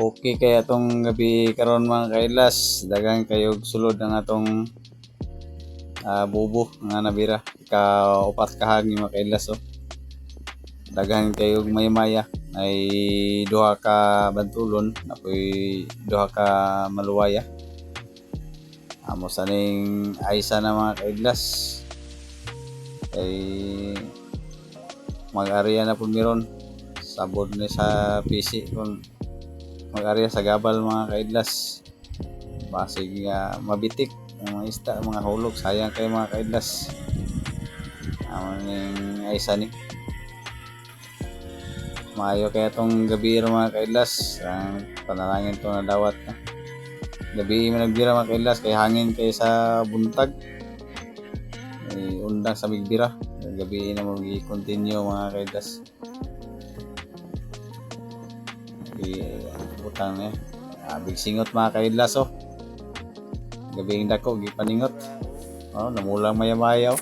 Okay kaya atong gabi karon mga kaidlas, daghang kayog sulod ang atong bubo nga nabira ka upat ka hagi mga kaidlas oh. Daghan kayog may-maya ay duha ka bantulon apoy duha ka maluwaya. Amo sa ning aysa na mga kaidlas ay mag-ariya na pud miron sabod ni sa PC kung mag-ariya sa gabal mga kaidlas. Basig mabitik ang mga isda, mga hulog, sayang kay mga kaidlas. Amo ning aysa ni maayo kaya tong gabi mga kaidlas, ang panalangin to na dawat na gabi man nagbira mga kaidlas kay hangin kay sa buntag ay undang sa bigbira. Gabi na mag-continue mga kaidlas. Butang na big singot mga kaidlas oh. Gabi dako gipaningot. Oh, namulang maya-maya oh.